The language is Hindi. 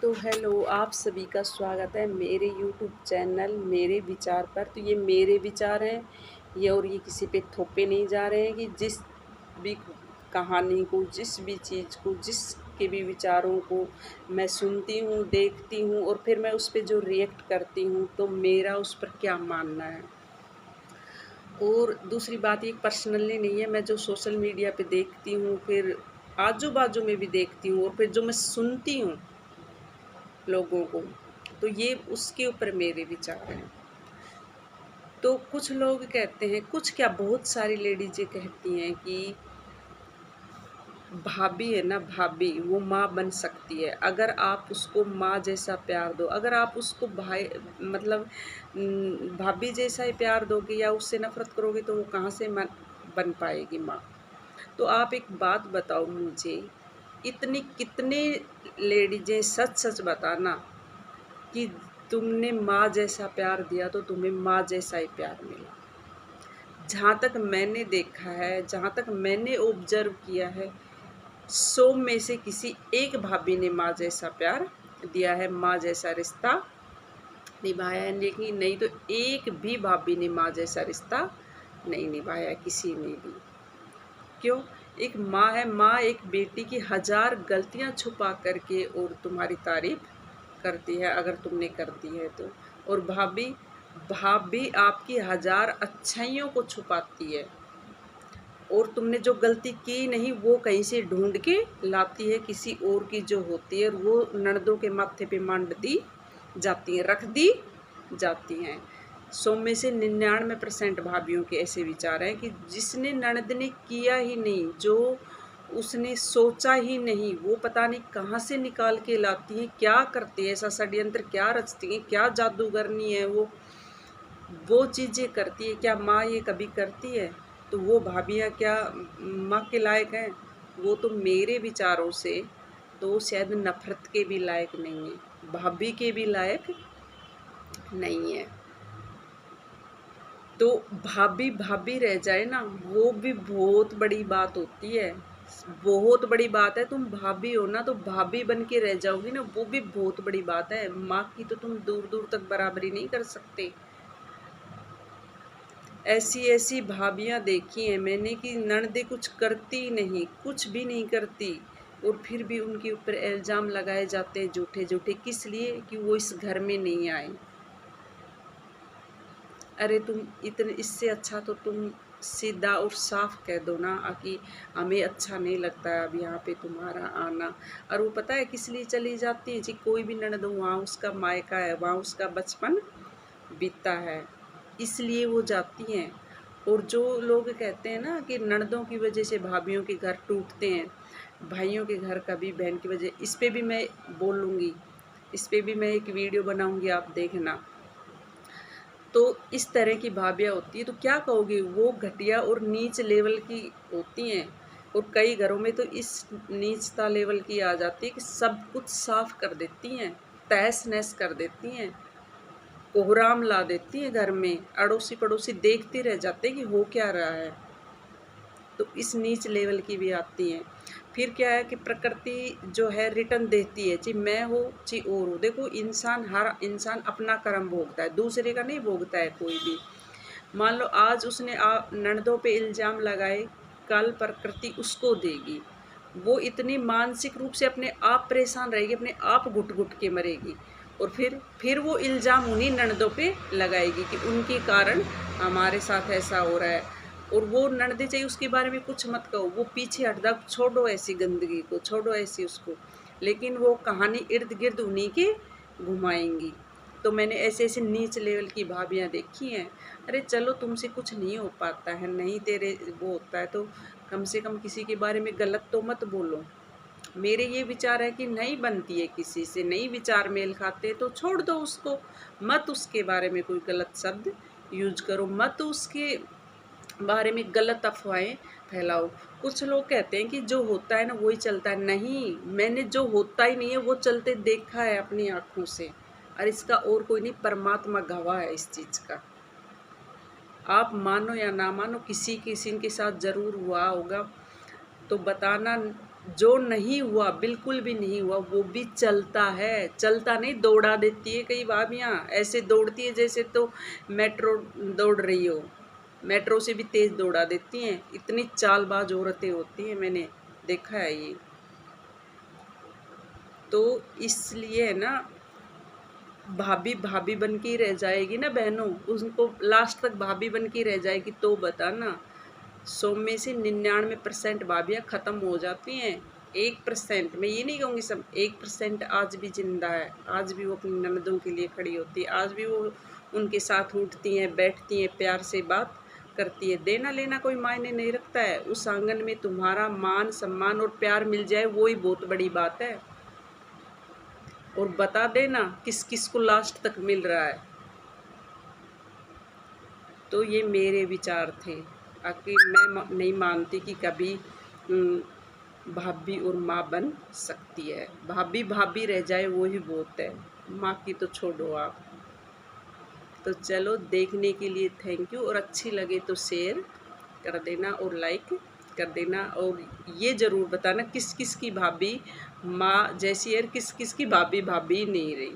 तो हेलो, आप सभी का स्वागत है मेरे यूट्यूब चैनल मेरे विचार पर। तो ये मेरे विचार हैं, ये किसी पे थोपे नहीं जा रहे हैं कि जिस भी कहानी को, जिस भी चीज़ को, जिसके भी विचारों को मैं सुनती हूँ, देखती हूँ और फिर मैं उस पे जो रिएक्ट करती हूँ, तो मेरा उस पर क्या मानना है। और दूसरी बात ये पर्सनली नहीं है, मैं जो सोशल मीडिया पे देखती हूँ, फिर आजू-बाजू में भी देखती हूँ और फिर जो मैं सुनती हूँ लोगों को, तो ये उसके ऊपर मेरे विचार हैं। तो कुछ लोग कहते हैं, कुछ क्या बहुत सारी लेडीज़ें कहती हैं कि भाभी है ना, भाभी वो माँ बन सकती है अगर आप उसको माँ जैसा प्यार दो। अगर आप उसको भाई मतलब भाभी जैसा ही प्यार दोगे या उससे नफ़रत करोगे तो वो कहाँ से बन पाएगी माँ। तो आप एक बात बताओ मुझे, इतनी कितने लेडीज़ें, सच सच बताना कि तुमने माँ जैसा प्यार दिया तो तुम्हें माँ जैसा ही प्यार मिला। जहाँ तक मैंने देखा है, जहाँ तक मैंने ऑब्ज़र्व किया है, 100 में से किसी एक भाभी ने माँ जैसा प्यार दिया है, माँ जैसा रिश्ता निभाया है। लेकिन नहीं तो एक भी भाभी ने माँ जैसा रिश्ता नहीं निभाया किसी ने भी। क्यों? एक माँ है, माँ एक बेटी की 1000 गलतियाँ छुपा करके और तुम्हारी तारीफ़ करती है अगर तुमने कर दी है तो। और भाभी, भाभी आपकी 1000 अच्छाइयों को छुपाती है और तुमने जो गलती की नहीं वो कहीं से ढूँढ के लाती है किसी और की जो होती है, और वो ननदों के माथे पे मांड दी जाती हैं, रख दी जाती हैं। 100 में से 99% भाभियों के ऐसे विचार हैं कि जिसने ननद ने किया ही नहीं, जो उसने सोचा ही नहीं, वो पता नहीं कहाँ से निकाल के लाती हैं, क्या करती है, ऐसा षड्यंत्र क्या रचती हैं, क्या जादूगरनी है वो चीज़ें करती है। क्या माँ ये कभी करती है? तो वो भाभियाँ क्या माँ के लायक हैं? वो तो मेरे विचारों से तो शायद नफ़रत के भी लायक नहीं है, भाभी के भी लायक नहीं है। तो भाभी भाभी रह जाए ना, वो भी बहुत बड़ी बात होती है। बहुत बड़ी बात है, तुम भाभी हो ना, तो भाभी बन के रह जाओगी ना, वो भी बहुत बड़ी बात है। माँ की तो तुम दूर-दूर तक बराबरी नहीं कर सकते। ऐसी-ऐसी भाभियाँ देखी हैं मैंने कि ननदें कुछ करती नहीं, कुछ भी नहीं करती और फिर भी उनके ऊपर इल्ज़ाम लगाए जाते हैं झूठे-झूठे, किस लिए? कि वो इस घर में नहीं आए। अरे तुम इतने, इससे अच्छा तो तुम सीधा और साफ कह दो ना कि हमें अच्छा नहीं लगता है अब यहाँ पे तुम्हारा आना। और वो पता है किस लिए चली जाती है जी? कोई भी ननद हो, वहाँ उसका मायका है, वहाँ उसका बचपन बीता है, इसलिए वो जाती हैं। और जो लोग कहते हैं ना कि ननदों की वजह से भाभीयों के घर टूटते हैं, भाइयों के घर कभी बहन की वजह, इस पे भी मैं बोलूँगी, इस पे भी मैं एक वीडियो बनाऊँगी, आप देखना। तो इस तरह की भाभियाँ होती हैं, तो क्या कहोगे? वो घटिया और नीच लेवल की होती हैं और कई घरों में तो इस नीचता लेवल की आ जाती है कि सब कुछ साफ कर देती हैं, तहस-नहस कर देती हैं, कोहराम ला देती हैं घर में, अड़ोसी-पड़ोसी देखते रह जाते हैं कि हो क्या रहा है। तो इस नीच लेवल की भी आती हैं। फिर क्या है कि प्रकृति जो है रिटर्न देती है, चाहे मैं हो चाहे और हो। देखो इंसान, हर इंसान अपना कर्म भोगता है, दूसरे का नहीं भोगता है कोई भी। मान लो आज उसने ननदों पे इल्ज़ाम लगाए, कल प्रकृति उसको देगी। वो इतनी मानसिक रूप से अपने आप परेशान रहेगी, अपने आप घुट-घुट के मरेगी और फिर वो इल्ज़ाम उन्हीं ननदों पे लगाएगी कि उनके कारण हमारे साथ ऐसा हो रहा है। और वो ननदें चाहे उसके बारे में कुछ मत कहो, वो पीछे हट जाओ, छोड़ो ऐसी गंदगी को, छोड़ो ऐसी उसको, लेकिन वो कहानी इर्द-गिर्द उन्हीं के घुमाएँगी। तो मैंने ऐसे-ऐसे नीच लेवल की भाभियाँ देखी हैं। अरे चलो तुमसे कुछ नहीं हो पाता है, नहीं तेरे वो होता है तो कम से कम किसी के बारे में गलत तो मत बोलो। मेरे ये विचार है कि नहीं बनती है किसी से, नहीं विचार मेल खाते तो छोड़ दो उसको, मत उसके बारे में कोई गलत शब्द यूज़ करो, मत उसके बारे में गलत अफ़वाहें फैलाओ। कुछ लोग कहते हैं कि जो होता है ना वही चलता है, नहीं, मैंने जो होता ही नहीं है वो चलते देखा है अपनी आँखों से और इसका और कोई नहीं, परमात्मा गवाह है इस चीज़ का। आप मानो या ना मानो, किसी किसी के साथ ज़रूर हुआ होगा, तो बताना जो नहीं हुआ, बिल्कुल भी नहीं हुआ, वो भी चलता है। चलता नहीं, दौड़ा देती है कई भाभियाँ, ऐसे दौड़ती है जैसे तो मेट्रो दौड़ रही हो। मेट्रो से भी तेज़ दौड़ा देती हैं, इतनी चालबाज औरतें होती हैं, मैंने देखा है ये। तो इसलिए ना, भाभी भाभी बन के ही रह जाएगी ना बहनों, उसको लास्ट तक भाभी बन के ही रह जाएगी, तो बताना। 100 में से 99% भाभियाँ ख़त्म हो जाती हैं। 1%, मैं ये नहीं कहूँगी सब, 1% आज भी ज़िंदा है, आज भी वो अपनी ननदों के लिए खड़ी होती है, आज भी वो उनके साथ उठती हैं, बैठती हैं, प्यार से बात करती है। देना लेना कोई मायने नहीं रखता है, उस आंगन में तुम्हारा मान सम्मान और प्यार मिल जाए, वो ही बहुत बड़ी बात है। और बता देना किस किस को लास्ट तक मिल रहा है। तो ये मेरे विचार थे। आखिर मैं नहीं मानती कि कभी भाभी और माँ बन सकती है। भाभी भाभी रह जाए वो ही बहुत है, माँ की तो छोड़ो आप। तो चलो, देखने के लिए थैंक यू, और अच्छी लगे तो शेयर कर देना और लाइक कर देना, और ये ज़रूर बताना किस किस की भाभी माँ जैसी है, किस किस की भाभी भाभी नहीं रही।